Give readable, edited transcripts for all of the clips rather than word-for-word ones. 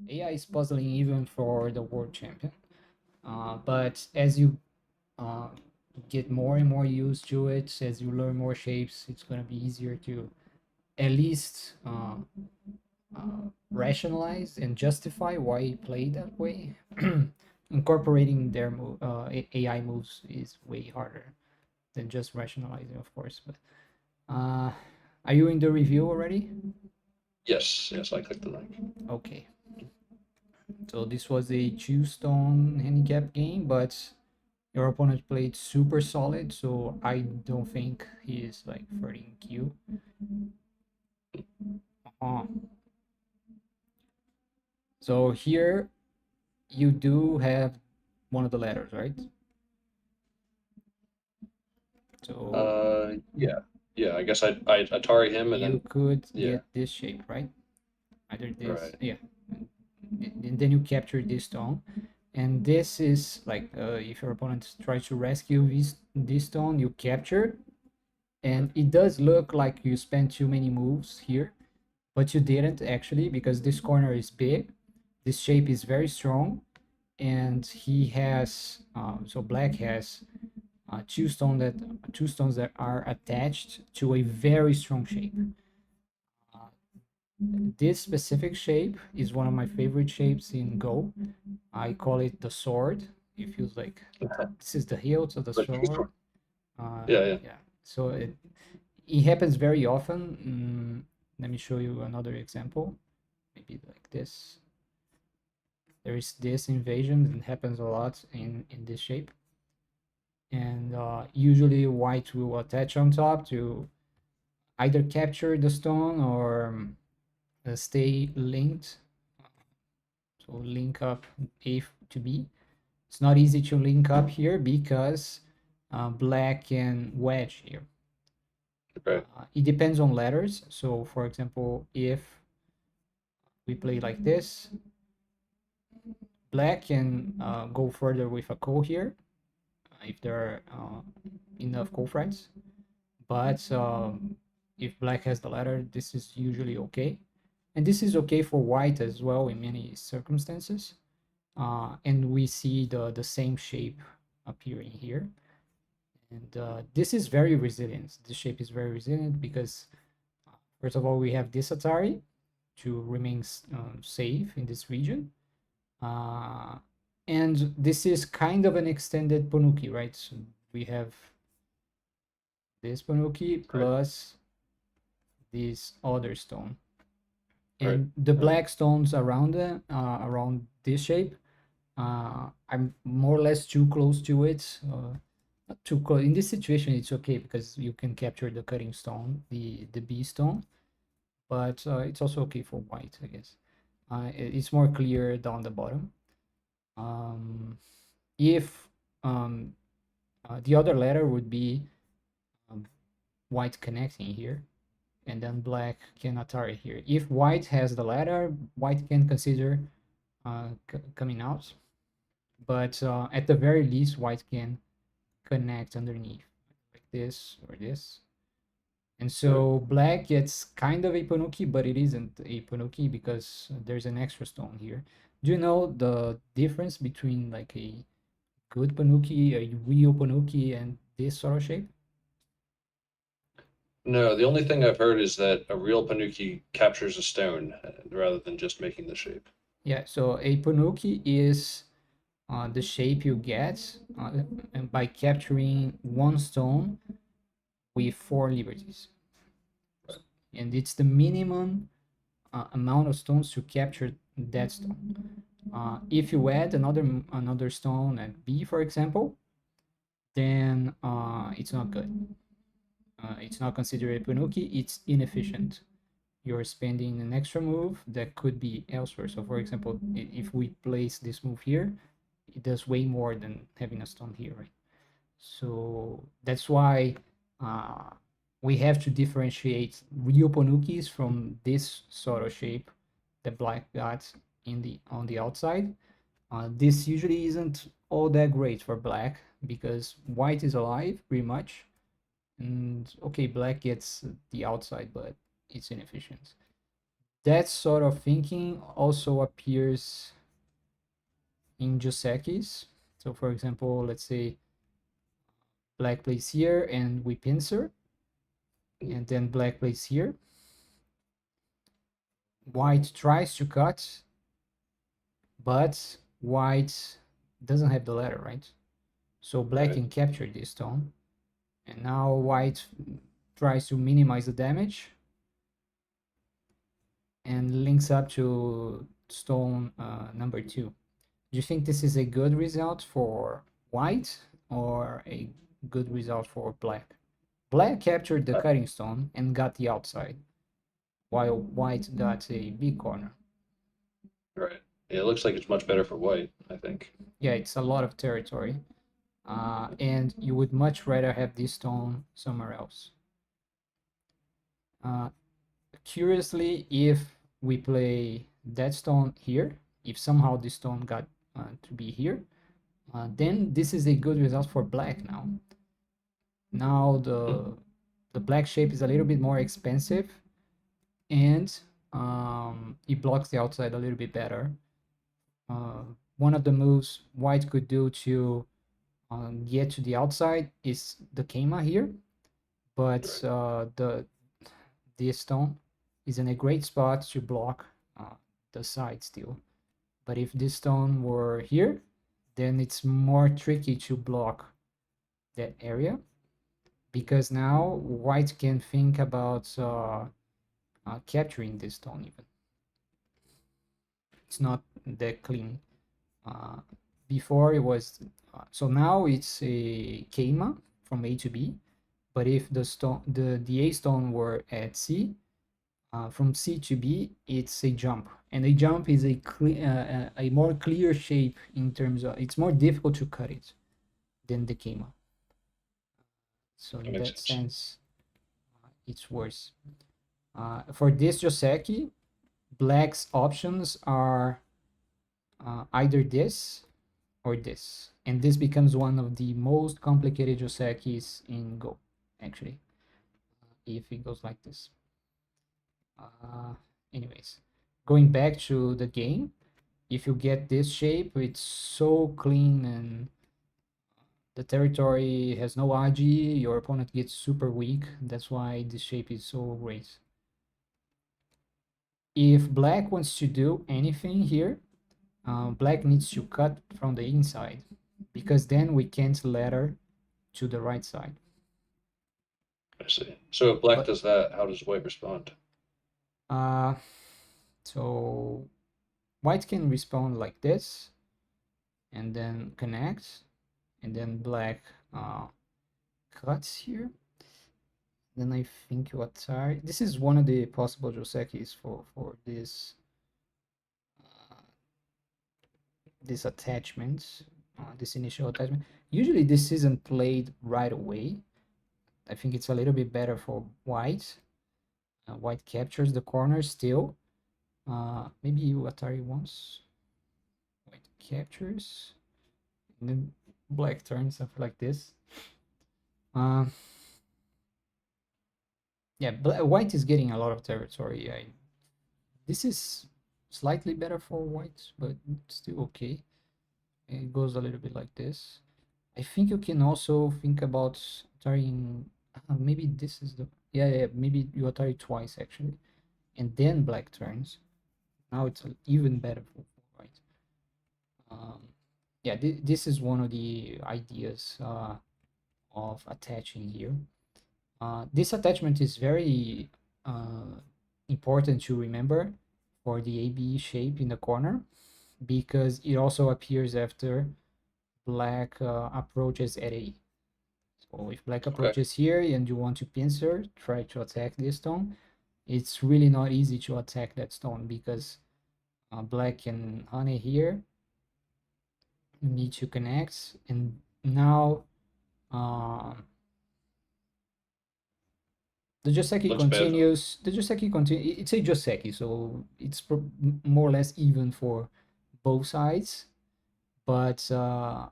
AI is puzzling even for the world champion. But as you uh, get more and more used to it, as you learn more shapes, it's going to be easier to at least rationalize and justify why you play that way. Incorporating their AI moves is way harder than just rationalizing, of course. But are you in the review already? Yes, yes, I clicked the link. Okay. So this was a two-stone handicap game, but your opponent played super solid, so I don't think he is like 13 Q. Uh, so here you do have one of the letters, right? So Yeah, yeah. I guess I Atari him and you then could yeah, get this shape, right? Either this, right. yeah. And then you capture this stone. And this is like if your opponent tries to rescue this stone, you capture. And it does look like you spent too many moves here, but you didn't actually because this corner is big. This shape is very strong, and he has so black has two stones that are attached to a very strong shape. Uh, this specific shape is one of my favorite shapes in Go. I call it the sword. It feels like this is the hilt of the But sword. Uh, yeah, yeah. yeah. So it happens very often. Let me show you another example. Maybe like this. There is this invasion that happens a lot in this shape, and usually white will attach on top to either capture the stone or stay linked. So link up A to B. It's not easy to link up here because black can wedge here. Okay, It depends on letters. So for example, if we play like this, black can go further with a ko here if there are enough ko friends. But if black has the letter, this is usually okay. And this is okay for white as well in many circumstances. And we see the same shape appearing here. And this is very resilient. This shape is very resilient because, first of all, we have this Atari to remain safe in this region. Uh, and this is kind of an extended Ponuki, right? So we have this Ponuki right, plus this other stone. right. And the Yeah. black stones around it, around this shape, I'm more or less too close to it. Not too close. In this situation, it's okay because you can capture the cutting stone, the B stone, but it's also okay for white, I guess. It's more clear down the bottom. Um, if the other letter would be um, white connecting here, and then black can Atari here. If white has the letter, white can consider coming out, but at the very least, white can connect underneath like this or this. And Right. so black gets kind of a Panuki, but it isn't a Panuki because there's an extra stone here. Do you know the difference between like a good Panuki, a real Panuki, and this sort of shape? No, the only thing I've heard is that a real Panuki captures a stone rather than just making the shape. Yeah, so a Panuki is the shape you get and by capturing one stone with four liberties. And it's the minimum amount of stones to capture that stone. If you add another stone at B, for example, then it's not good. It's not considered a Panuki. It's inefficient. You're spending an extra move that could be elsewhere. So, for example, if we place this move here, it does way more than having a stone here, right? So that's why uh, we have to differentiate real Ponukis from this sort of shape that black got in the on the outside. This usually isn't all that great for black because white is alive pretty much, and okay, black gets the outside, but it's inefficient. that sort of thinking also appears in Josekis. So for example, let's say black plays here and we pincer, and then black plays here. White tries to cut, but white doesn't have the ladder, right? So black Right. can capture this stone, and now white tries to minimize the damage and links up to stone number 2. Do you think this is a good result for white or a good result for black? Black captured the Uh, cutting stone and got the outside, while white got a big corner. right. Yeah, it looks like it's much better for white, I think. Yeah, it's a lot of territory, and you would much rather have this stone somewhere else. Uh, Curiously, if we play that stone here, if somehow this stone got to be here, then this is a good result for black now. Now Hmm. the black shape is a little bit more expensive, and it blocks the outside a little bit better. Uh, One of the moves white could do to get to the outside is the Keima here, but Right. this stone is in a great spot to block the side still. But if this stone were here, then it's more tricky to block that area, because now white can think about capturing this stone even. It's not that clean. Uh, Before it was, so now it's a Keima from A to B, but if the A stone were at C, from C to B, it's a jump, and a jump is a more clear shape in terms of it's more difficult to cut it than the Keima. So That in makes that sense. sense, it's worse. For this Joseki, black's options are either this or this, and this becomes one of the most complicated Josekis in Go, actually, if it goes like this. Uh, Anyways, going back to the game, if you get this shape, it's so clean and the territory has no agi, your opponent gets super weak. That's why this shape is so great. If black wants to do anything here, black needs to cut from the inside, because then we can't ladder to the right side. I see. So if black But does that, how does white respond? uh, so white can respond like this and then connect, and then black uh, cuts here. Then I think what are this is one of the possible Josekis for uh, this attachment, this initial attachment. Usually this isn't played right away. I think it's a little bit better for white. White captures the corner still. Maybe you Atari wants. White captures, and then black turns something like this. Uh, yeah, white is getting a lot of territory. This is slightly better for white, but still okay. It goes a little bit like this. I think you can also think about tarrying. Maybe this is the yeah, maybe you tarry twice actually, and then black turns. Now it's even better for white. Yeah, this is one of the ideas of attaching here. This attachment is very important to remember for the AB shape in the corner, because it also appears after black approaches at A. So if black Okay. approaches here and you want to pincer, try to attack this stone, it's really not easy to attack that stone, because black can honey here, you need to connect, and now the Joseki Looks bad. continues. It's a Joseki, so it's more or less even for both sides. But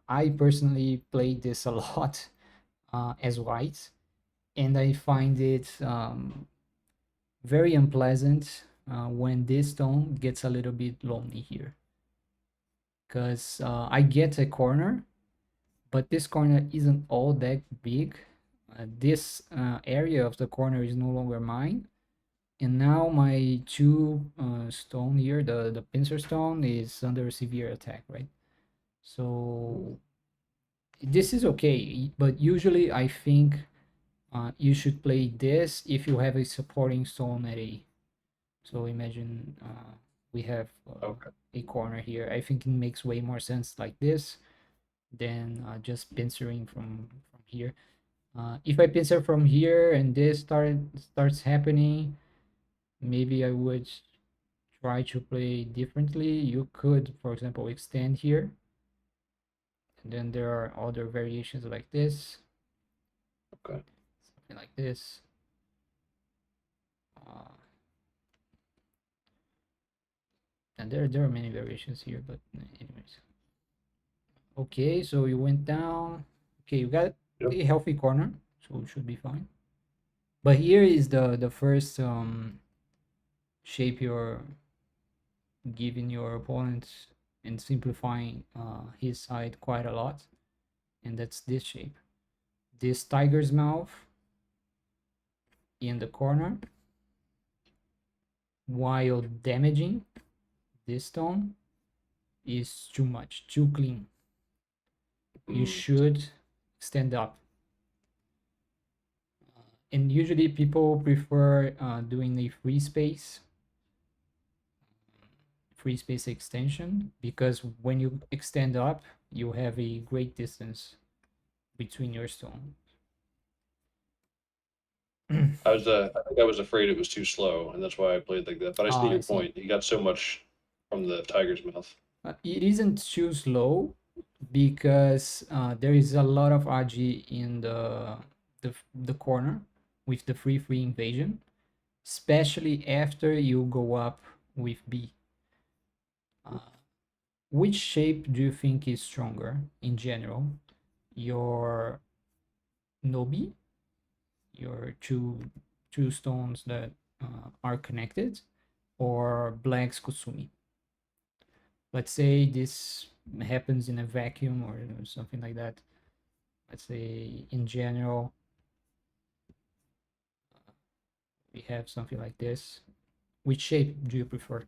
I personally played this a lot as white, and I find it very unpleasant when this stone gets a little bit lonely here, because I get a corner, but this corner isn't all that big. This area of the corner is no longer mine, and now my two stone here, the pincer stone, is under severe attack, right? So this is okay, but usually I think you should play this if you have a supporting stone at A. So imagine we have Okay. a corner here. I think it makes way more sense like this than just pincering from here. If I pincer from here and this starts happening, maybe I would try to play differently. You could, for example, extend here, and then there are other variations like this, Okay. something like this. Uh, and there are many variations here, but anyways. Okay, so you went down. Okay, you got Yep. a healthy corner, so it should be fine. But here is the first shape you're giving your opponent and simplifying his side quite a lot, and that's this shape. This tiger's mouth in the corner while damaging this stone is too much, too clean. You Mm. should stand up. And usually people prefer doing a free space extension, because when you extend up, you have a great distance between your stone. I think I was afraid it was too slow, and that's why I played like that. But I see I your see. point. He got so much from the tiger's mouth. It isn't too slow because there is a lot of agi in the corner with the free invasion, especially after you go up with B. Uh, which shape do you think is stronger in general? Your Nobi, your two stones that are connected, or Black's Kusumi? Let's say this happens in a vacuum or something like that. Let's say in general, we have something like this. Which shape do you prefer?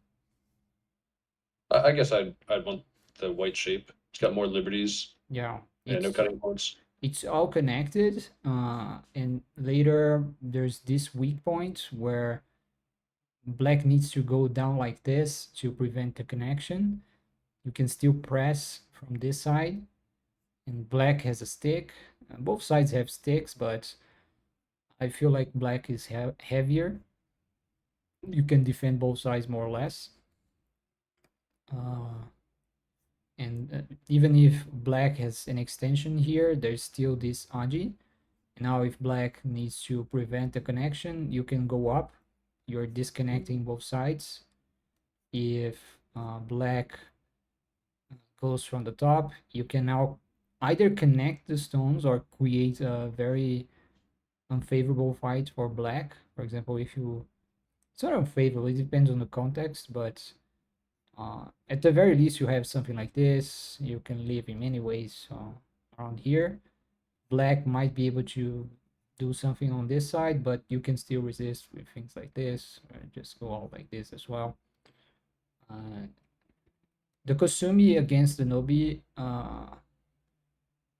I guess I'd want the white shape. It's got more liberties Yeah, and no cutting points. it's all connected, and later there's this weak point where black needs to go down like this to prevent the connection. You can still press from this side, and black has a stick. Both sides have sticks, but I feel like black is heavier. You can defend both sides more or less. Uh, and even if black has an extension here, there's still this agi. Now if black needs to prevent the connection, you can go up. You're disconnecting both sides. If black goes from the top, you can now either connect the stones or create a very unfavorable fight for black. For example, if you, it's not unfavorable, it depends on the context, but at the very least you have something like this. You can live in many ways around here. Black might be able to do something on this side, but you can still resist with things like this, or just go out like this as well. The Kosumi against the Nobi,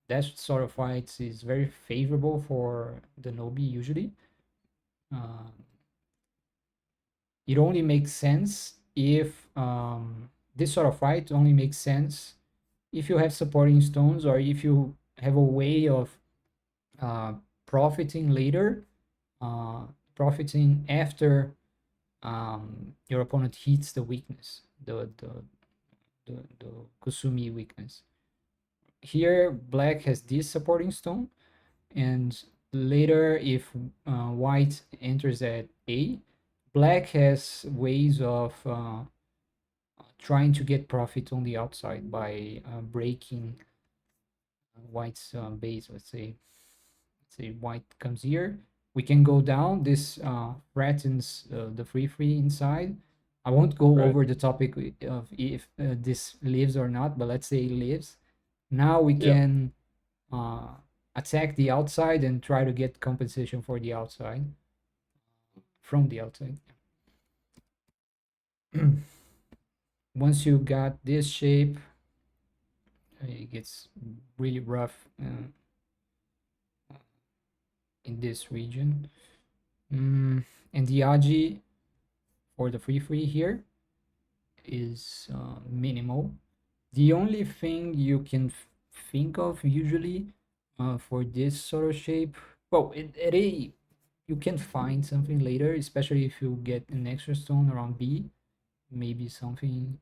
that sort of fights is very favorable for the Nobi usually. Uh, it only makes sense if this sort of fight only makes sense if you have supporting stones, or if you have a way of uh, profiting later, uh, profiting after your opponent hits the weakness, the Kusumi weakness. Here, black has this supporting stone, and later, if white enters at A, black has ways of trying to get profit on the outside by breaking white's base. Let's say white comes here, We can go down. This threatens the free inside. I won't go Right. over the topic of if this lives or not, but let's say it lives. Now we Yeah. can uh, attack the outside and try to get compensation for the outside from the outside. Once you got this shape, it gets really rough in this region. And the AGI for the free here is minimal. The only thing you can think of usually for this sort of shape, well, you can find something later, especially if you get an extra stone around B, maybe something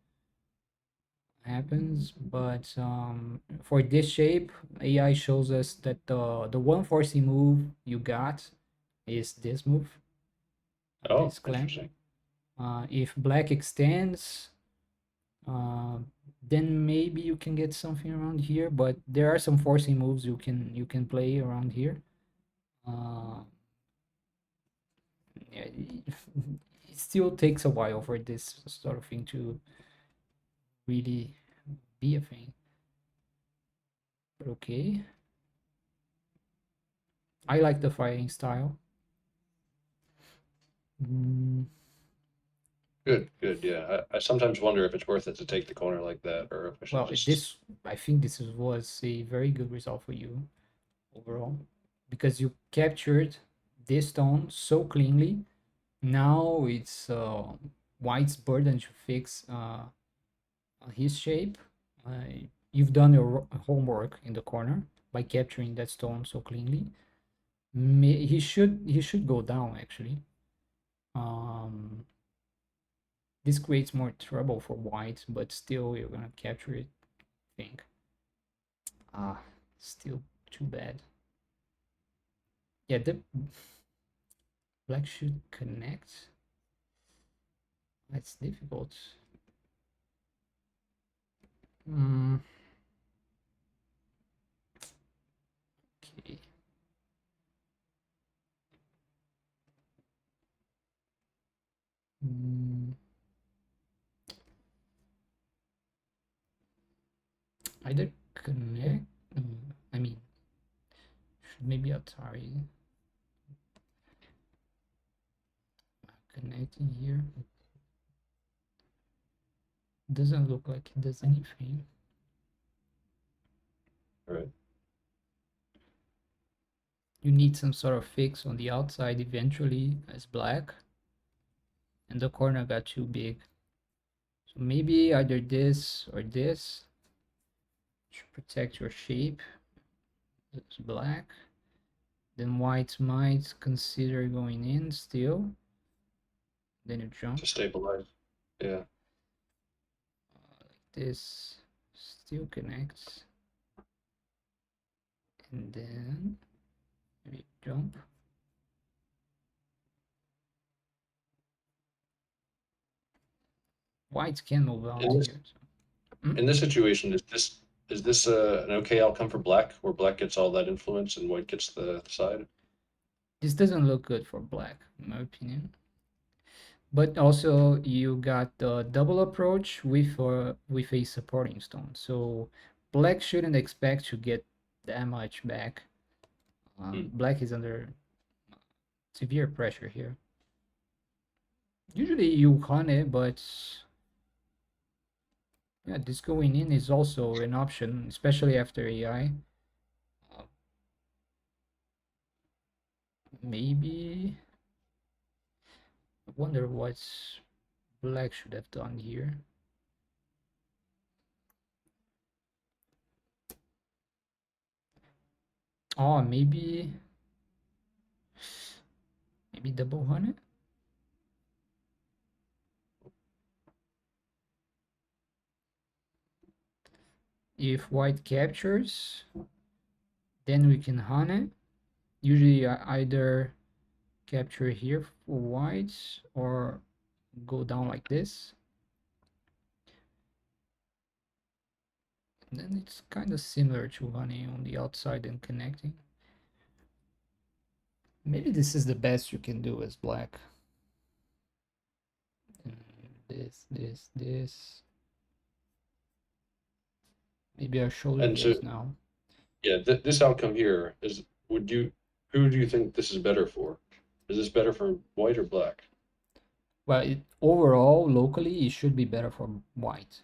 happens. But for this shape, AI shows us that the one forcing move you got is this move, Oh, this clamp. interesting. If black extends, uh, then maybe you can get something around here. But there are some forcing moves you can play around here. Uh, yeah, it still takes a while for this sort of thing to really be a thing. But okay, I like the fighting style. Mm, Good, good. Yeah. I sometimes wonder if it's worth it to take the corner like that, or if I should well, just. this I think was a very good result for you overall because you captured this stone so cleanly. Now it's White's burden to fix his shape. You've done your homework in the corner by capturing that stone so cleanly. He should go down actually. Um, this creates more trouble for White, but still you're gonna capture it. I think. Ah, still too bad. Yeah, the black should connect. That's difficult. Mm, okay. Mm, either connect. I mean, should maybe Atari connecting here. Doesn't look like it does anything. Right. You need some sort of fix on the outside eventually as black, and the corner got too big. So maybe either this or this to protect your shape. It's black. Then white might consider going in still. Then you To jump stabilize. Yeah. like this. Still connects. And then maybe jump. White can move out In this here. So. in this situation, is this an okay outcome for black, where black gets all that influence and white gets the side? This doesn't look good for black, in my opinion. But also you got the double approach with a supporting stone. So black shouldn't expect to get that much back. Hmm. Black is under severe pressure here. Usually you hunt it, but yeah, this going in is also an option, especially after AI. Uh, maybe I wonder what black should have done here. Oh, maybe double hunt it. If white captures, then we can hunt it. Usually I either capture here for whites or go down like this. And then it's kind of similar to honey on the outside and connecting. Maybe this is the best you can do as black. This. Maybe I'll show you And so, guys now. yeah, this outcome here is, who do you think this is better for? Is this better for white or black? Well, overall, locally, it should be better for white.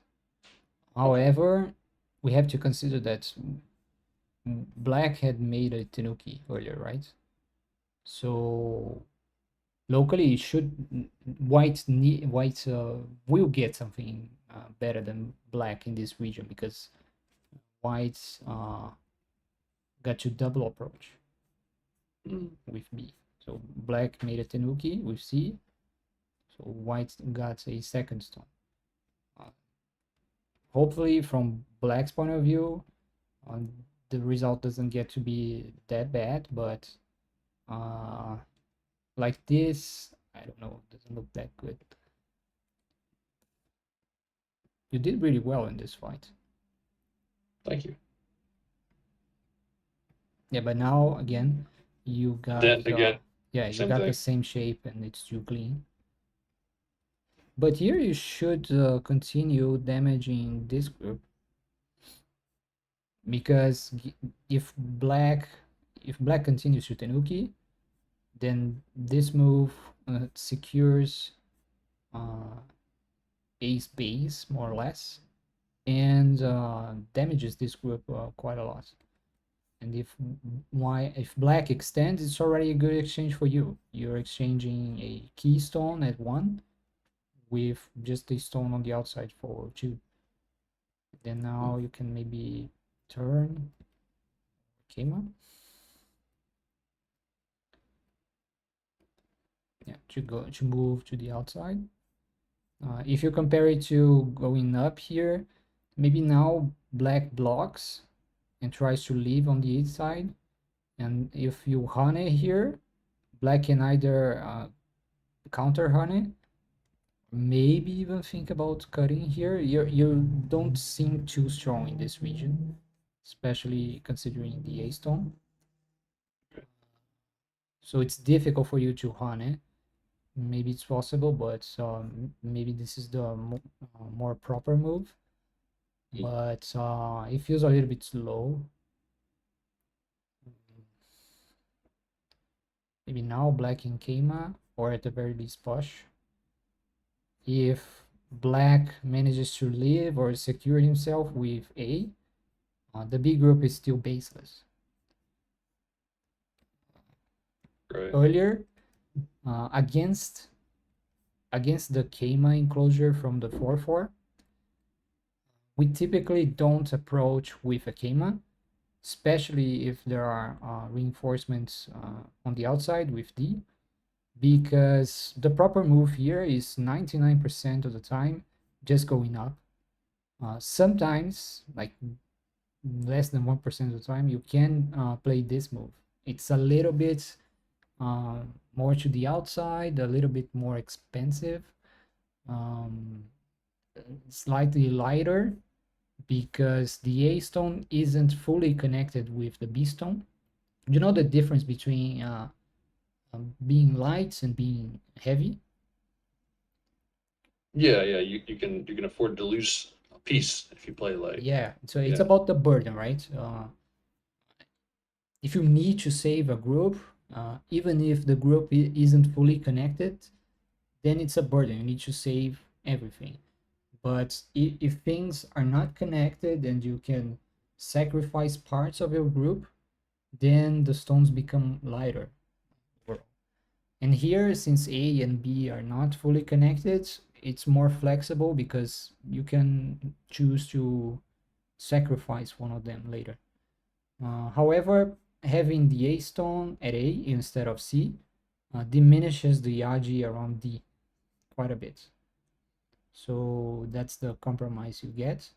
Okay. However, we have to consider that black had made a tenuki earlier, right? So locally, it should white will get something better than black in this region because whites got to double approach Mm. with B. So black made a tenuki with C. So white got a second stone. Uh, Hopefully, from black's point of view, the result doesn't get to be that bad, but uh, like this, I don't know, doesn't look that good. You did really well in this fight. Thank you. Yeah, but now again, you got Then again, yeah, you same got the thing. same shape and it's too clean. But here you should continue damaging this group because if black continues to Tenuki, then this move secures uh, ace base more or less and damages this group quite a lot. And if black extends, it's already a good exchange for you. You're exchanging a keystone at 1 with just a stone on the outside for 2. Then now you can maybe turn Kema. Yeah, to move to the outside. If you compare it to going up here, maybe now black blocks and tries to leave on the side. And if you honey here, black can either counter honey, maybe even think about cutting here. You don't seem too strong in this region, especially considering the A stone. So it's difficult for you to honey. Maybe it's possible, but maybe this is the more proper move. Mm. But it feels a little bit slow. Maybe now black in Keima, or at the very least push. If black manages to live or secure himself with A, the B group is still baseless. Right. Earlier, against the Keima enclosure from the 4-4, we typically don't approach with a Keima, especially if there are reinforcements on the outside with D, because the proper move here is 99% of the time just going up. Sometimes, like less than 1% of the time, you can play this move. It's a little bit more to the outside, a little bit more expensive, um, slightly lighter because the A stone isn't fully connected with the B stone. You know the difference between being light and being heavy? Yeah, yeah. You can afford to lose a piece if you play light. Yeah, so it's Yeah. about the burden, right? If you need to save a group, even if the group isn't fully connected, then it's a burden. You need to save everything. But if things are not connected and you can sacrifice parts of your group, then the stones become lighter. And here, since A and B are not fully connected, it's more flexible because you can choose to sacrifice one of them later. However, having the A stone at A instead of C diminishes the Yaji around D quite a bit. So that's the compromise you get.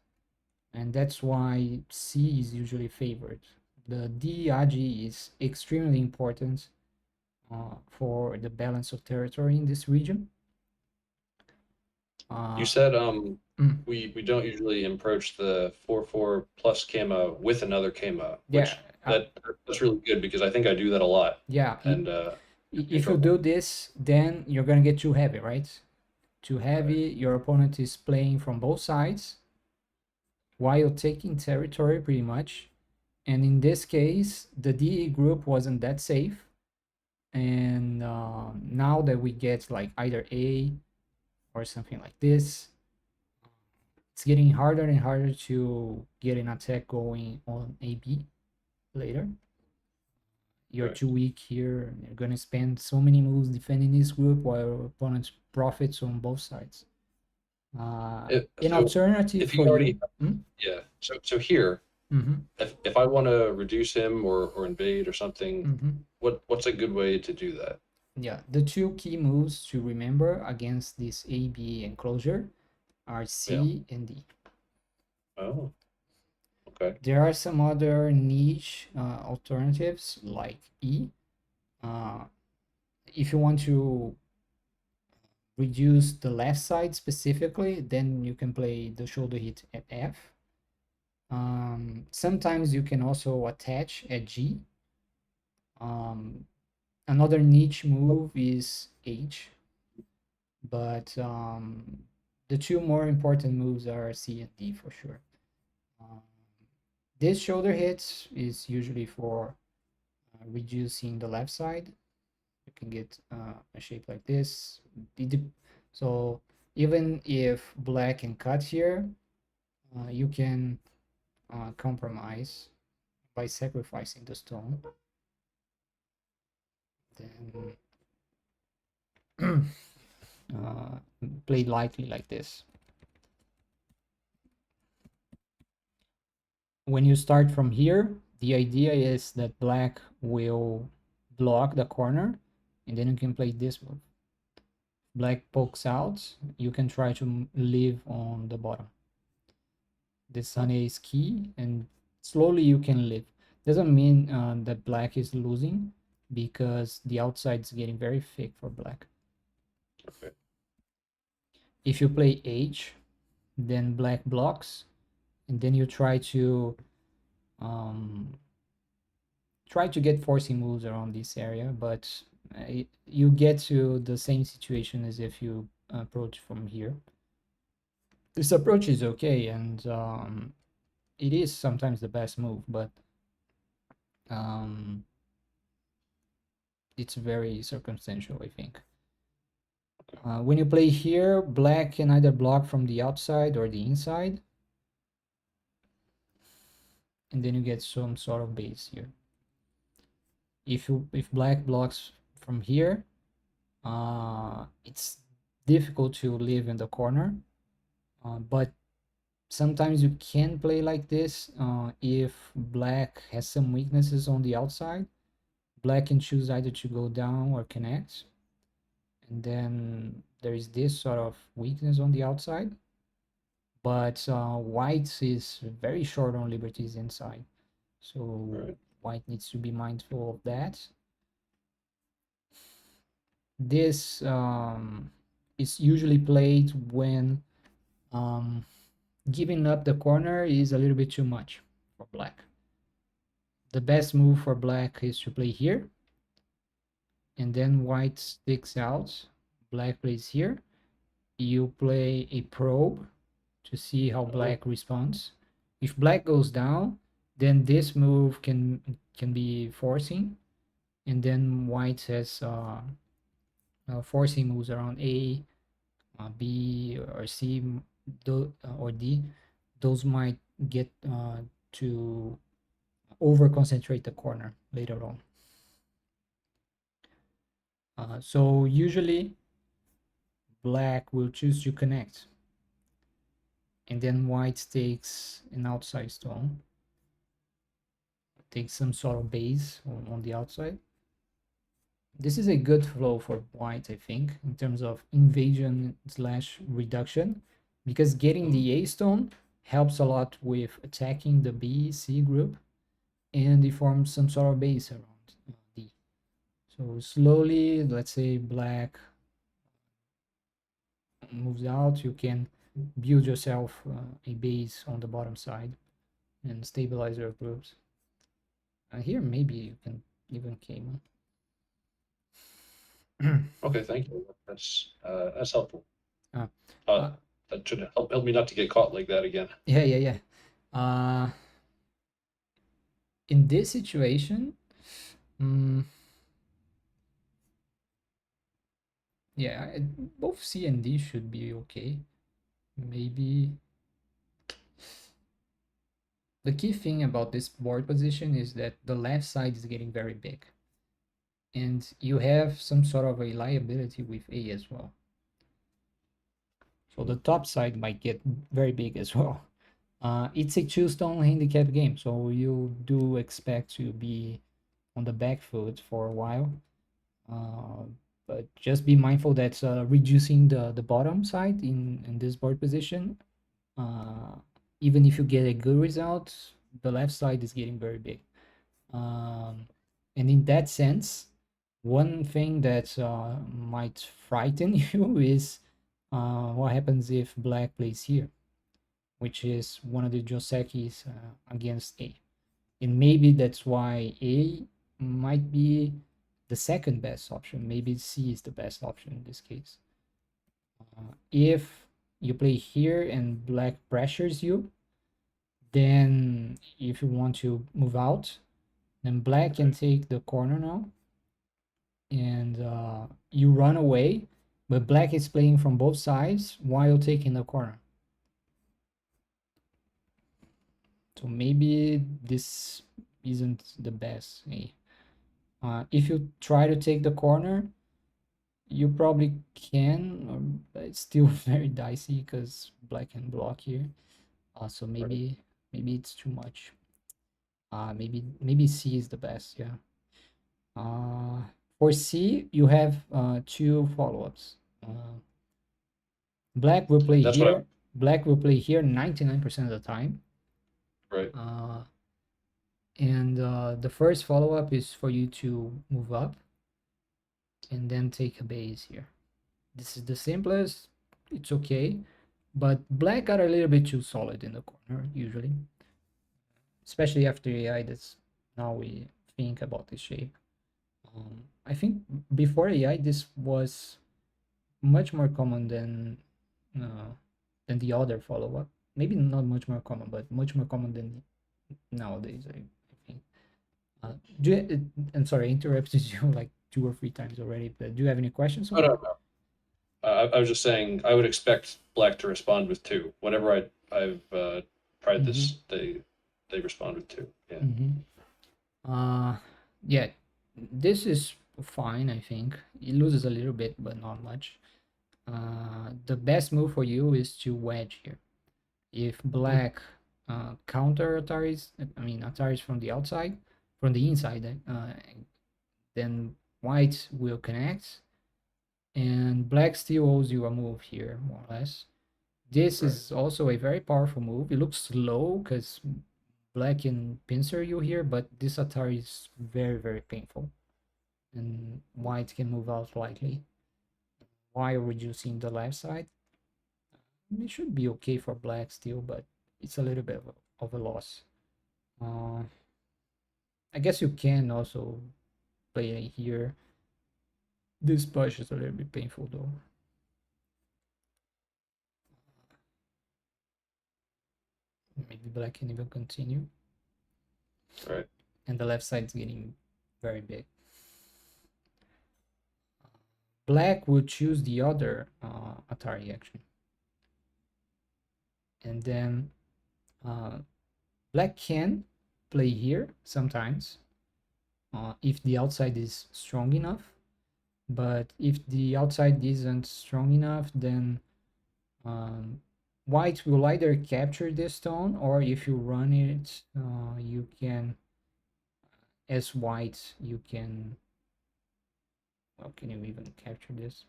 And that's why C is usually favored. The D Yaji is extremely important for the balance of territory in this region. You Uh, said mm, we don't usually approach the 4-4 plus Kama with another Kama, yeah, which that's really good because I think I do that a lot, Yeah, and get me in if you trouble. do this, then you're gonna get too heavy, right? Too Right. heavy, your opponent is playing from both sides while taking territory pretty much. And in this case, the DE group wasn't that safe. And now that we get like either A or something like this, it's getting harder and harder to get an attack going on AB later. You're Right. too weak here. You're gonna spend so many moves defending this group while opponents profits on both sides. An So alternative if you for already you. Mm? yeah, so here, Mm-hmm. if I want to reduce him or invade or something, Mm-hmm. what's a good way to do that? Yeah, the two key moves to remember against this AB enclosure are Yeah. C and D. Oh, okay. There are some other niche alternatives like E. Uh, if you want to reduce the left side specifically, then you can play the shoulder hit at F. Sometimes you can also attach at G. Um, Another niche move is H, but the two more important moves are C and D for sure. Um, this shoulder hit is usually for reducing the left side. You can get a shape like this. So even if black can cut here, you can compromise by sacrificing the stone. Then uh, play lightly like this. When you start from here, the idea is that black will block the corner, and then you can play this move. Black pokes out, you can try to live on the bottom. This Sunny is key, and slowly you can live. Doesn't mean that black is losing, because the outside is getting very thick for black. Okay. If you play H, then black blocks, and then you um, try to get forcing moves around this area, but you get to the same situation as if you approach from here. This approach is okay, and it is sometimes the best move, but um, it's very circumstantial, I think. When you play here, black can either block from the outside or the inside, and then you get some sort of base here. If black blocks from here, it's difficult to live in the corner, but sometimes you can play like this if black has some weaknesses on the outside. Black can choose either to go down or connect, and then there is this sort of weakness on the outside, but white is very short on liberties inside, so Right. white needs to be mindful of that. This is usually played when um, giving up the corner is a little bit too much for black. The best move for black is to play here, and then white sticks out, black plays here. You play a probe to see how Oh, black responds. If black goes down, then this move can be forcing, and then white has forcing moves around A, B, or C, or D. Those might get to over concentrate the corner later on. So usually black will choose to connect, and then white takes an outside stone, takes some sort of base on the outside. This is a good flow for white, I think, in terms of invasion slash reduction, because getting mm, the A stone helps a lot with attacking the B C group, and it forms some sort of base around D. So slowly, let's say black moves out, you can build yourself a base on the bottom side and stabilize your groups. Here maybe you can even came. Okay, thank you. That's helpful. uh, Uh, uh, that should help me not to get caught like that again. yeah. In this situation, mm, yeah, both C and D should be okay. Maybe the key thing about this board position is that the left side is getting very big, and you have some sort of a liability with A as well. So the top side might get very big as well. It's a two-stone handicap game, so you do expect to be on the back foot for a while. Uh, but just be mindful that reducing the bottom side in this board position, uh, even if you get a good result, the left side is getting very big. Um, and in that sense, one thing that might frighten you is what happens if black plays here, which is one of the Josekis against A. And maybe that's why A might be the second best option. Maybe C is the best option in this case. If you play here and black pressures you, then if you want to move out, then black can Right. take the corner now, and you run away, but black is playing from both sides while taking the corner. So maybe this isn't the best. If you try to take the corner, you probably can, but it's still very dicey because black can block here. So Right. maybe it's too much. Maybe C is the best. Yeah. Uh, for C, you have two follow-ups. Black will play That's what here. Black will play here 99% of the time. right. Uh, and the first follow-up is for you to move up and then take a base here. This is the simplest. It's okay. But black are a little bit too solid in the corner, usually. Especially after AI, that's now we think about this shape. I think before AI, this was much more common than the other follow-up. Maybe not much more common, but much more common than nowadays, I think. Do you, I'm sorry, I interrupted you like 2 or 3 times already, but do you have any questions so Oh, no, far? no. I was just saying I would expect black to respond with two. Whenever I've tried Mm-hmm. this, they respond with two. Yeah. Mm-hmm. Uh, yeah, this is fine, I think. It loses a little bit, but not much. The best move for you is to wedge here. If Hmm. black counter Ataris, I mean Ataris from the outside, from the inside, then white will connect, and black still owes you a move here, more or less. This Right. is also a very powerful move. It looks slow because black can pincer you here, but this Atari is very, very painful. And white can move out lightly while reducing the left side. It should be okay for black still, but it's a little bit of a loss. Uh, I guess you can also play it here. This push is a little bit painful though. Maybe black can even continue. Right. And the left side is getting very big. Black will choose the other Atari action. And then uh, black can play here sometimes if the outside is strong enough. But if the outside isn't strong enough, then um, white will either capture this stone, or if you run it, you can, as white, you can, well, can you even capture this?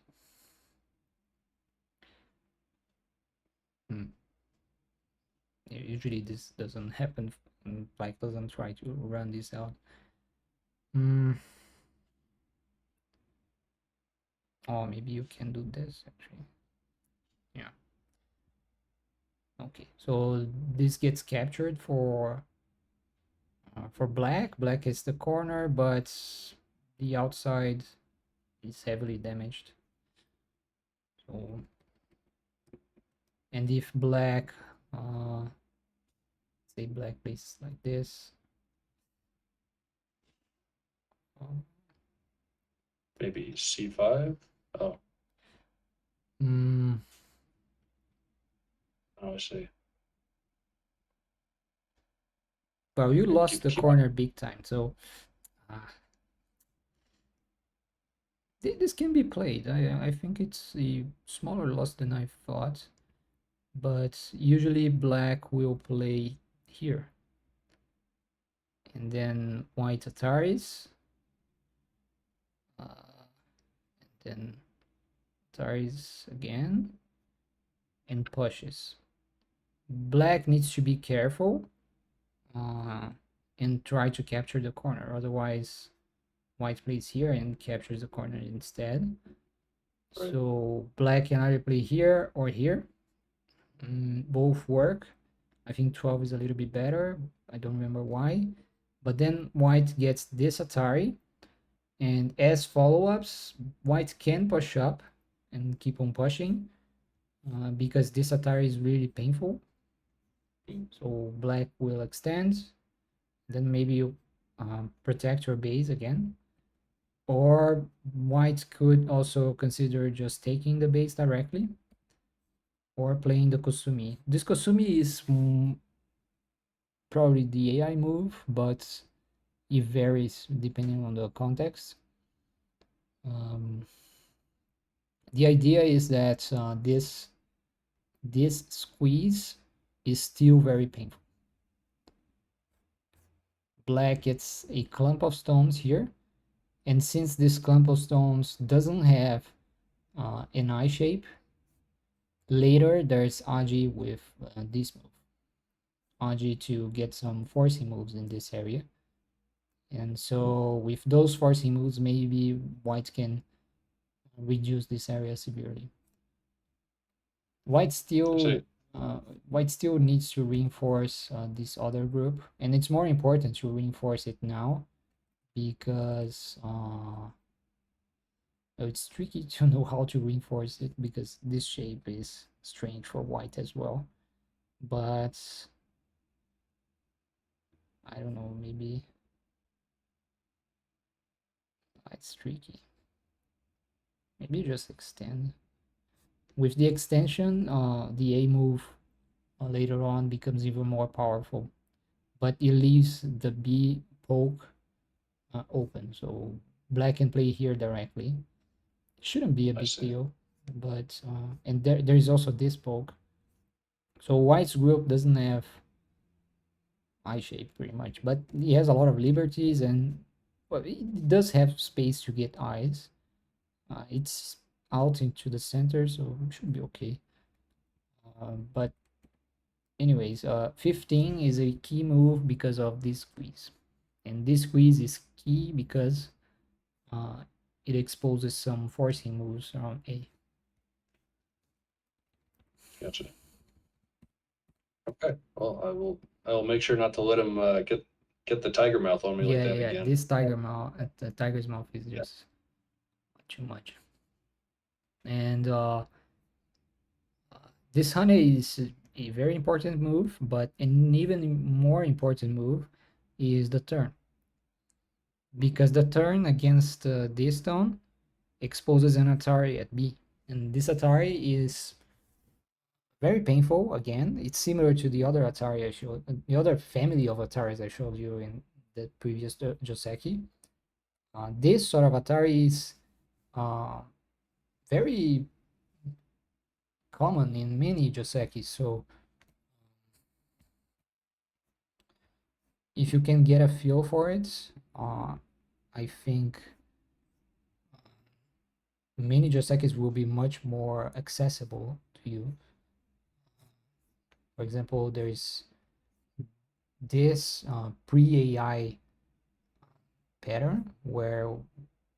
Hmm. Usually this doesn't happen. Black doesn't try to run this out. Hmm. Oh, maybe you can do this actually. Yeah. Okay. So this gets captured for For black, black is the corner, but the outside is heavily damaged. So, and if black, say black places like this, um, Maybe C5. Oh, mm, I see. well, you And lost the keep. corner big time. So uh, this can be played. I think it's a smaller loss than I thought, but usually black will play here, and then white Ataris, then Ataris again, and pushes. Black needs to be careful uh, and try to capture the corner. Otherwise, white plays here and captures the corner instead. Right. So black can either play here or here. Both work. I think 12 is a little bit better. I don't remember why. But then white gets this Atari. And as follow-ups, white can push up and keep on pushing because this Atari is really painful. So black will extend. Then maybe you protect your base again. Or white could also consider just taking the base directly or playing the Kosumi. This Kosumi is probably the AI move, but it varies depending on the context. Um, the idea is that this squeeze is still very painful. Black gets a clump of stones here, and since this clump of stones doesn't have an eye shape, later there's Aji with this move. Aji to get some forcing moves in this area. And so with those forcing moves, maybe white can reduce this area severely. White still white still needs to reinforce this other group, and it's more important to reinforce it now because it's tricky to know how to reinforce it because this shape is strange for white as well. But I don't know, maybe it's tricky. Maybe just extend. With the extension, the A move later on becomes even more powerful, but it leaves the B poke open, so black can play here directly. Shouldn't be a big deal, but and there's also this poke. So white's group doesn't have eye shape pretty much, but he has a lot of liberties and well, it does have space to get eyes. It's out into the center, so it should be okay. But anyways, 15 is a key move because of this squeeze. And this squeeze is key because uh, it exposes some forcing moves around A. Gotcha. Okay. Well, I will make sure not to let him get the tiger mouth on me like that Yeah. again. This tiger mouth, the tiger's mouth is Yeah. just too much. And this honey is a very important move, but an even more important move is the turn. Because the turn against this stone exposes an Atari at B. And this Atari is very painful again. It's similar to the other Atari I showed, the other family of Ataris I showed you in the previous Joseki. This sort of Atari is very common in many Josekis. So if you can get a feel for it, I think many Josekis will be much more accessible to you. For example, there's this pre-AI pattern where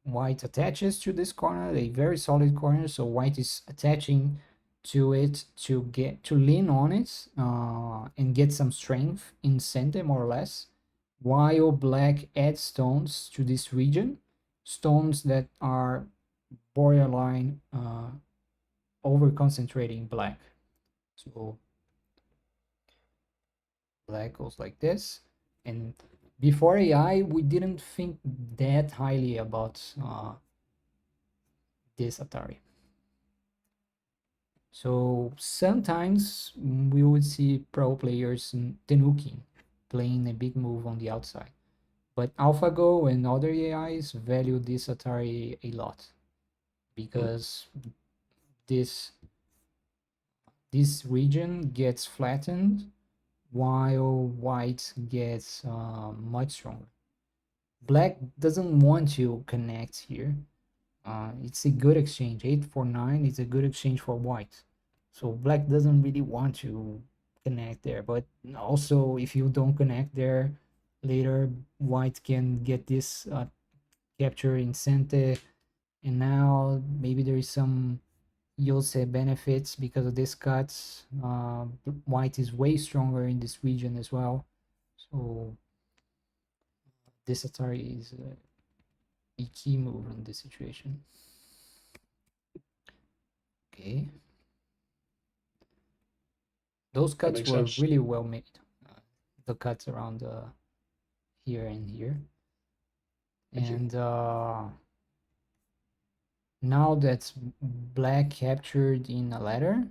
white attaches to this corner, a very solid corner, so white is attaching to it to get to lean on it and get some strength in center more or less, while black adds stones to this region, stones that are borderline over concentrating black. So black goes like this. And before AI, we didn't think that highly about this Atari. So sometimes we would see pro players tenuking, playing a big move on the outside. But AlphaGo and other AIs value this Atari a lot Hmm. because this this region gets flattened while white gets much stronger. Black doesn't want to connect here. It's a good exchange. 8 for 9 is a good exchange for white. So black doesn't really want to connect there. But also, if you don't connect there, later white can get this capture incentive. And now maybe there is some Yose benefits because of this cuts. White is way stronger in this region as well. So this Atari is a key move in this situation. Okay. Those That cuts makes were sense. really well made. Uh, the cuts around here and here. Thank you. And now that's black captured in a ladder,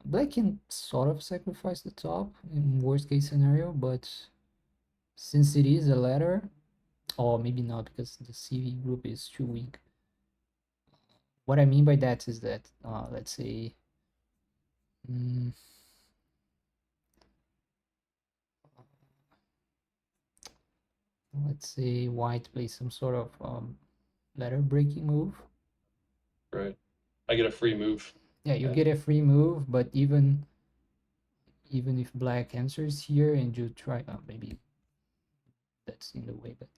black can sort of sacrifice the top in worst case scenario, but since it is a ladder, or maybe not because the CV group is too weak. What I mean by that is that, let's say, mm, let's say white plays some sort of ladder breaking move. Right. I get a free move. Yeah, you Yeah. get a free move, but even if black answers here and you try, maybe that's in the way, but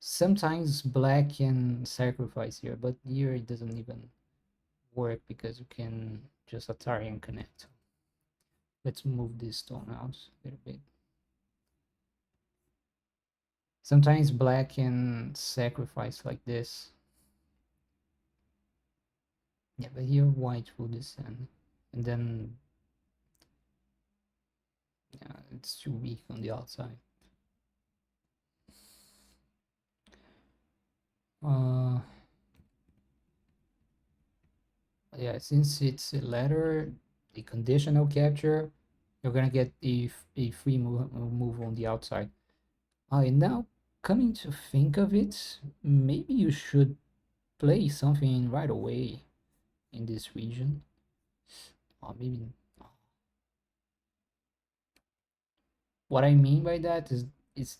sometimes black can sacrifice here, but here it doesn't even work because you can just Atari and connect. Let's move this stone out a little bit. Sometimes black can sacrifice like this. Yeah, but here white will descend. And then, yeah, it's too weak on the outside. Uh, yeah, since it's a ladder, a conditional capture, you're gonna get a free move on the outside. And now, coming to think of it, maybe you should play something right away in this region. Or maybe what I mean by that is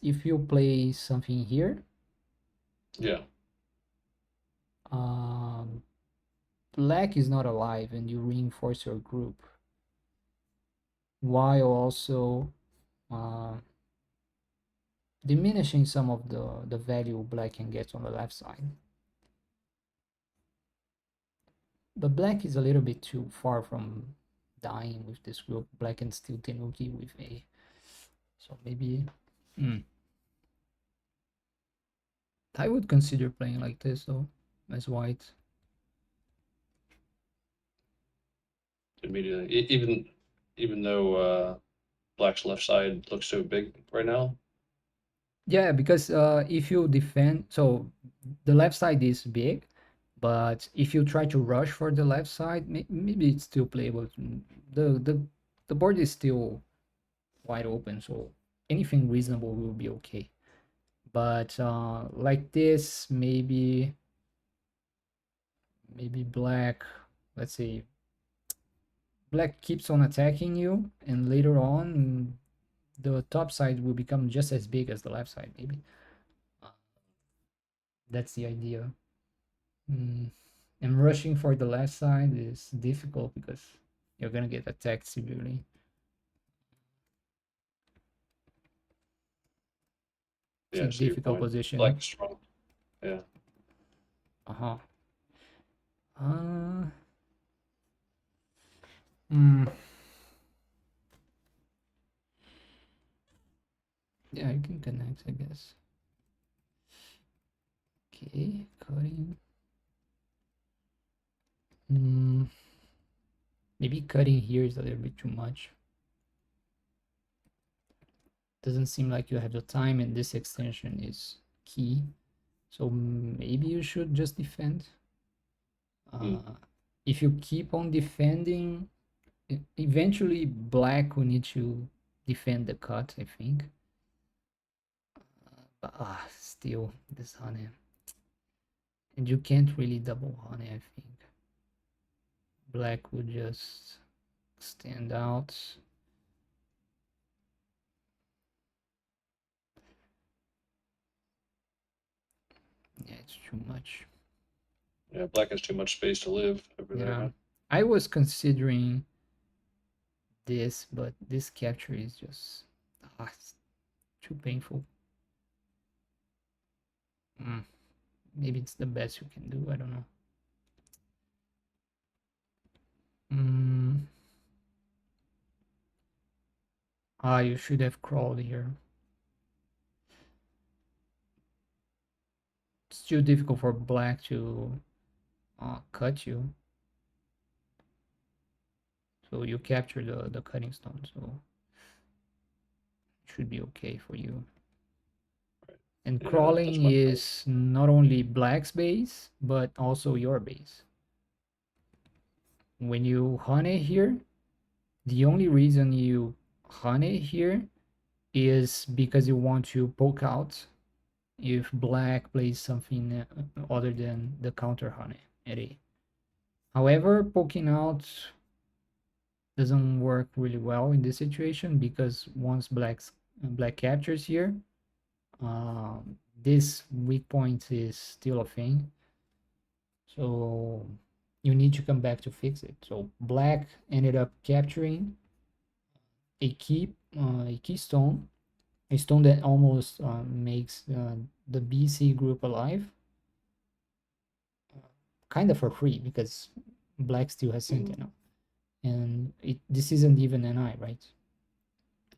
if you play something here, Yeah. um, black is not alive and you reinforce your group while also uh, diminishing some of the value black can get on the left side. But black is a little bit too far from dying with this group. Black can still Tenuki with a. So maybe I would consider playing like this though, as white. Immediately. Even though black's left side looks so big right now. Yeah, because if you defend, so the left side is big, but if you try to rush for the left side, maybe it's still playable. The the the board is still wide open, so anything reasonable will be okay. But like this, maybe black, let's say black keeps on attacking you, and later on the top side will become just as big as the left side. Maybe that's the idea. Mm. And rushing for the left side is difficult because you're gonna get attacked severely. It's a Yeah, I see your difficult point. Black position. is strong. Yeah. Uh-huh. Uh, mm, Yeah, you can connect, I guess. Okay, cutting. Maybe cutting here is a little bit too much. Doesn't seem like you have the time, and this extension is key. So maybe you should just defend. If you keep on defending, eventually black will need to defend the cut, I think. But still, this honey. And you can't really double honey, I think. Black would just stand out. Yeah, it's too much. Yeah, black has too much space to live over there, Yeah, huh? I was considering this, but this capture is just it's too painful. Maybe it's the best you can do. I don't know. You should have crawled here. It's too difficult for black to cut you. So you capture the cutting stone, so it should be okay for you. And Yeah, crawling is not only black's base, but also your base. When you honey here, the only reason you honey here is because you want to poke out if black plays something other than the counter honey at A. However, poking out doesn't work really well in this situation because once black captures here, this weak point is still a thing. So you need to come back to fix it. So black ended up capturing a keystone, a stone that almost makes the BC group alive, kind of for free because black still has Sentinel, and this isn't even an eye, right?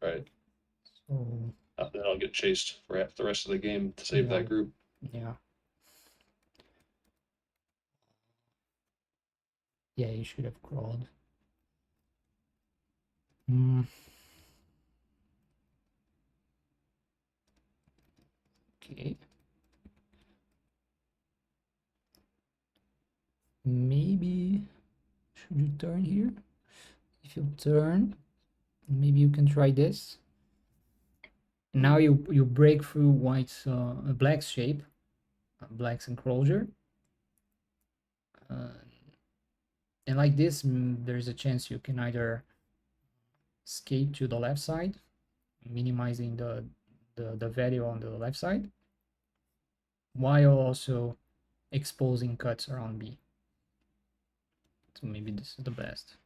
Right. So then I'll get chased for the rest of the game to save that group. Yeah. Yeah, you should have crawled. Okay. Maybe should you turn here? If you turn, maybe you can try this. Now you break through white's black's shape, black's enclosure, and like this, there's a chance you can either escape to the left side, minimizing the value on the left side, while also exposing cuts around B. So maybe this is the best.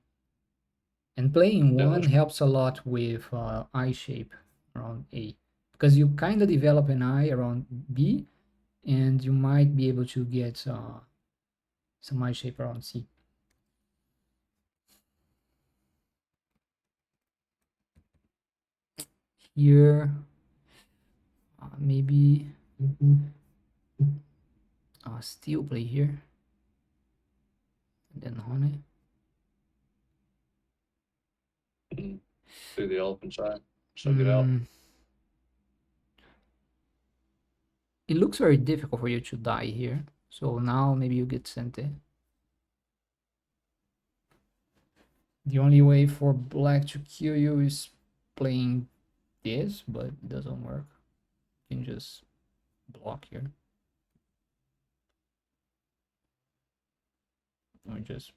And playing one helps a lot with eye shape around A, because you kind of develop an eye around B, and you might be able to get some eye shape around C. Here, maybe still play here, and then honey. Through the elephant's eye, so get out. It looks very difficult for you to die here. So now maybe you get Sente. The only way for black to kill you is playing this, but it doesn't work. You can just block here. Or just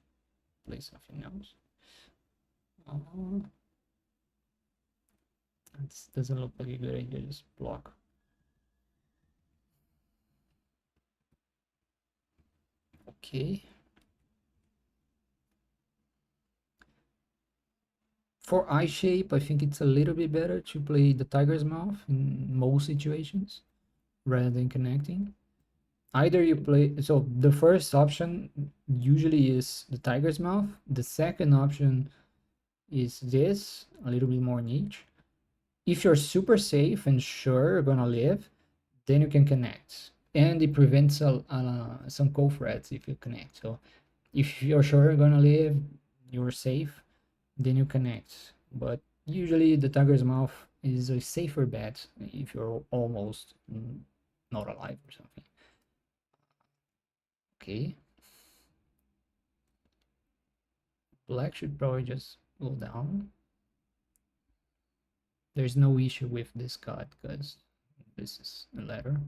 play something else. This doesn't look like a good idea, just block. Okay. For eye shape, I think it's a little bit better to play the tiger's mouth in most situations rather than connecting. Either you play, so the first option usually is the tiger's mouth. The second option is this, a little bit more niche. if you're super safe and sure you're gonna live, then you can connect, and it prevents some cold threats if you connect. So if you're sure you're gonna live, you're safe, then you connect. But usually the tiger's mouth is a safer bet if you're almost not alive or something. Okay, black should probably just go down. There's no issue with this card because this is a letter.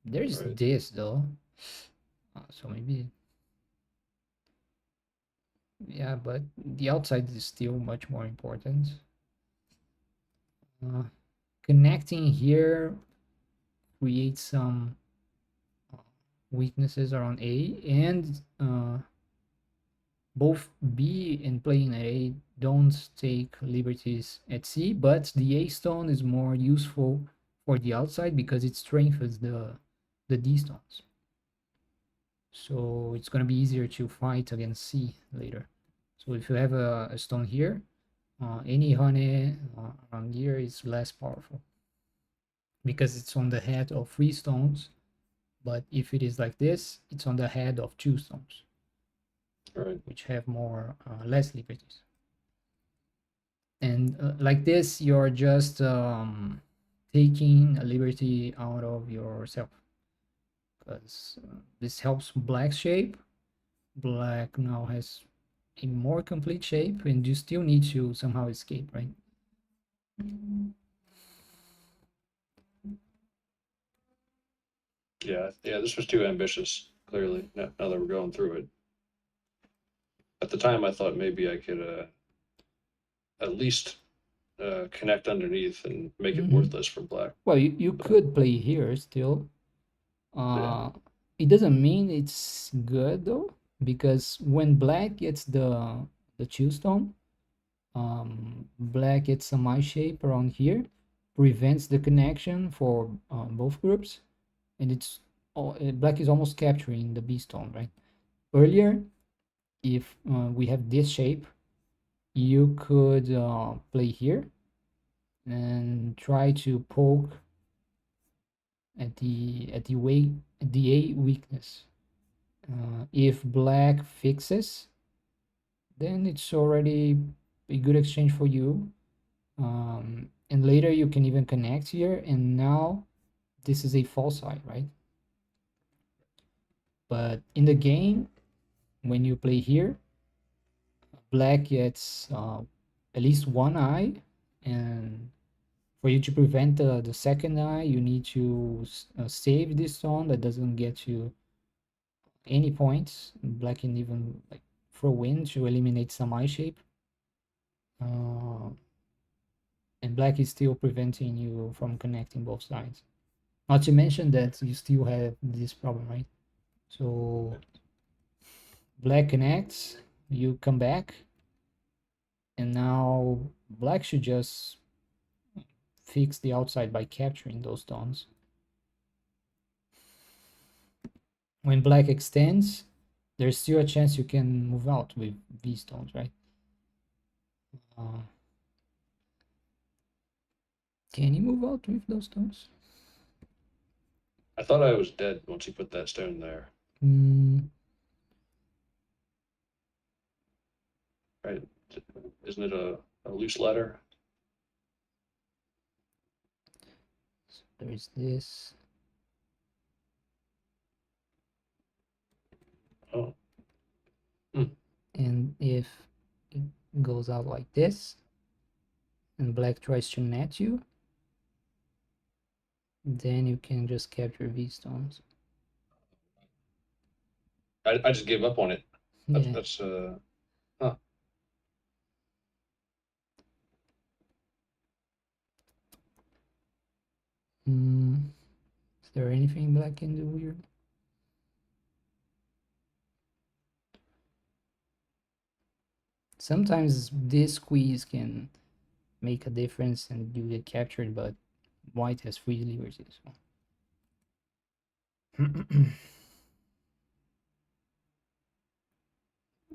There's Right. this though, so maybe, yeah, but the outside is still much more important. uh, Connecting here creates some uh, weaknesses around A, and both B and playing A don't take liberties at C, but the A stone is more useful for the outside because it strengthens the D stones. So it's going to be easier to fight against C later. So if you have a stone here, any honey around here is less powerful because it's on the head of 3 stones. But if it is like this, it's on the head of 2 stones, Right. which have more less liberties. And like this, you're just taking a liberty out of yourself, because this helps black shape. Black now has a more complete shape, and you still need to somehow escape, right? Yeah. Yeah. This was too ambitious. Clearly, now that we're going through it. At the time, I thought maybe I could at least connect underneath and make it worthless for black. Well, you But could play here still. yeah, uh it doesn't mean it's good though, because when black gets the chill stone, black gets some eye shape around here, prevents the connection for both groups, and black is almost capturing the B stone, right? Earlier, if we have this shape, you could play here and try to poke at the A weakness. If black fixes, then it's already a good exchange for you. And later you can even connect here, and now this is a false side, right? But in the game, when you play here, black gets at least one eye, and for you to prevent the second eye, you need to save this stone that doesn't get you any points. Black can even like throw in to eliminate some eye shape. Uh, and black is still preventing you from connecting both sides. Not to mention that you still have this problem, right? So black connects, you come back, and now black should just fix the outside by capturing those stones. When black extends, there's still a chance you can move out with these stones, right? Uh, can you move out with those stones? I thought I was dead once he put that stone there. Mm, Right? Isn't it a loose ladder? there's this. Oh. Hmm. And if it goes out like this, and black tries to net you, then you can just capture these stones. I just gave up on it. Yeah. That's huh. Is there anything black can do here? Sometimes this squeeze can make a difference and you get captured, but white has free liberty. So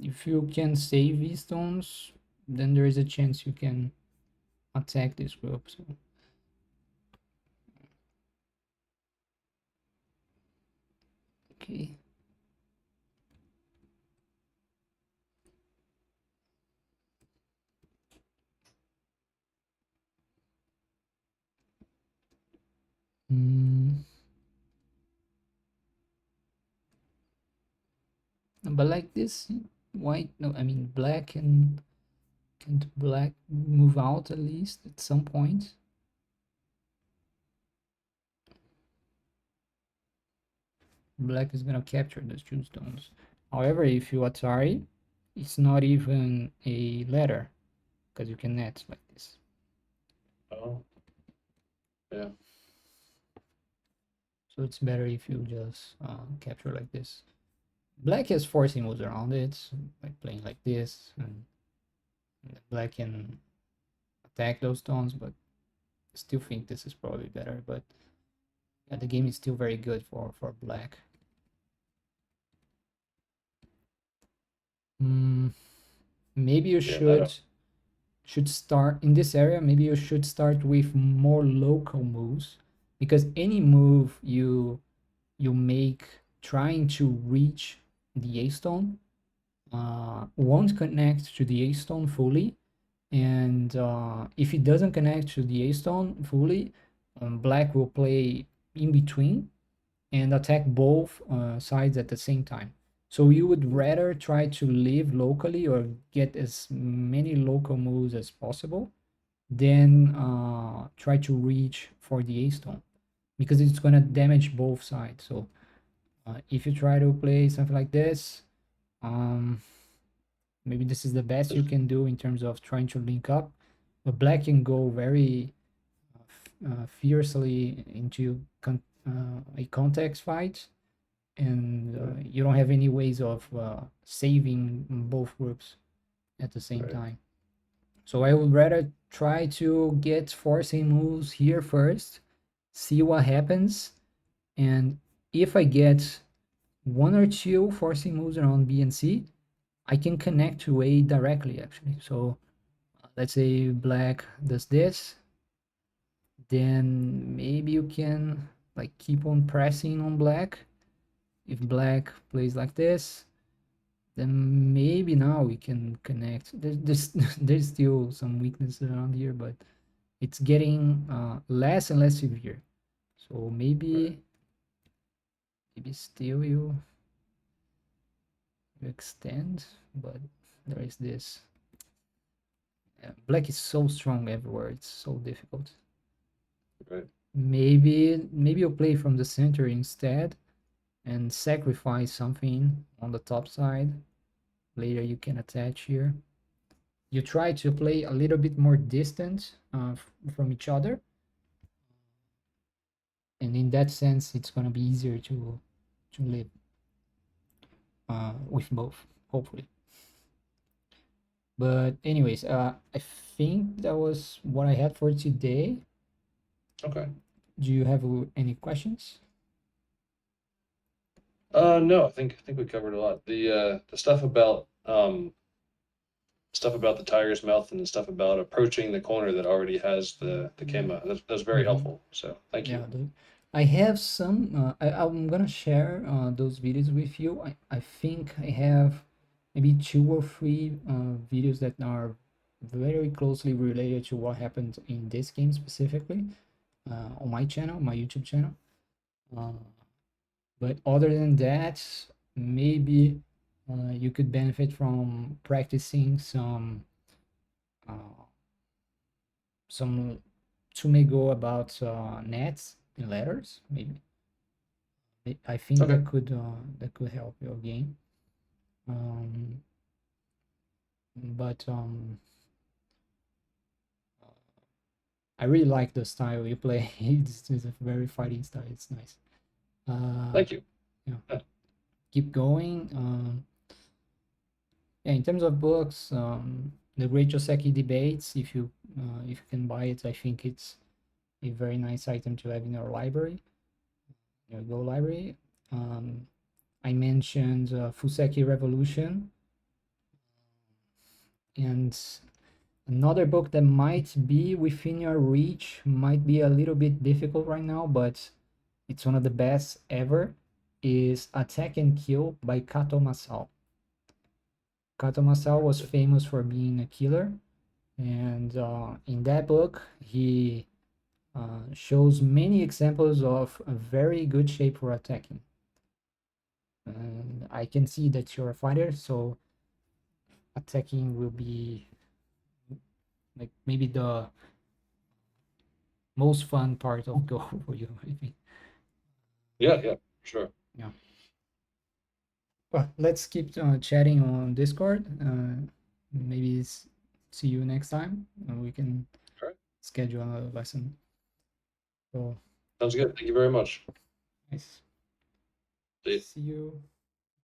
if you can save these stones, then there is a chance you can attack this group. So okay. Mm. But like this, white, no, I mean black, and can't black move out at least at some point? Black is gonna capture those two stones. However, if you Atari, it's not even a letter because you can net like this. Oh, yeah. So it's better if you just capture like this. Black has forcing moves around it, like playing like this, and black can attack those stones, but I still think this is probably better. But yeah, the game is still very good for black. Maybe you Yeah, that should start in this area. Maybe you should start with more local moves, because any move you make trying to reach the A stone won't connect to the A stone fully, and if it doesn't connect to the A stone fully, black will play in between and attack both sides at the same time. So you would rather try to live locally or get as many local moves as possible than try to reach for the A stone, because it's gonna damage both sides. So if you try to play something like this, um, maybe this is the best you can do in terms of trying to link up. But black can go very fiercely into a context fight, and you don't have any ways of saving both groups at the same right. time. So I would rather try to get forcing moves here first, see what happens, and if I get one or two forcing moves around B and C, I can connect to A directly actually. So let's say black does this, then maybe you can like keep on pressing on black. If black plays like this, then maybe now we can connect. There's still some weakness around here, but it's getting less and less severe. So Right. maybe still you extend, but there is this. Black is so strong everywhere. It's so difficult. Right. Maybe you play from the center instead and sacrifice something on the top side. Later you can attach here. You try to play a little bit more distant from each other, and in that sense it's going to be easier to live with both, hopefully. But anyways, I think that was what I had for today. Okay. Do you have any questions? No, I think we covered a lot. The stuff about the tiger's mouth and the stuff about approaching the corner that already has the camo. That's very Mm-hmm. helpful. So thank you. Yeah, I have some. I'm gonna share those videos with you. I think I have maybe two or three videos that are very closely related to what happened in this game specifically on my channel, my YouTube channel. Uh, but other than that, maybe you could benefit from practicing uh, some to may go about nets and letters. Maybe I think Okay. that could help your game. Um, but I really like the style you play. It's a very fighting style. It's nice. Uh, Thank you. yeah, Yeah. keep going. Yeah, in terms of books, the Great Joseki Debates. If you can buy it, I think it's a very nice item to have in your library, your Go library. Um, I mentioned Fuseki Revolution, and Another book that might be within your reach, might be a little bit difficult right now, but it's one of the best ever, is Attack and Kill by Kato Masao. Kato Masao was famous for being a killer, and in that book, he shows many examples of a very good shape for attacking. And I can see that you're a fighter, so attacking will be like maybe the most fun part of Go for you, I think. Yeah, sure. Yeah. Well, let's keep chatting on Discord. Maybe see you next time. We can All right. schedule a lesson. So Sounds good. Thank you very much. nice. See you. See you.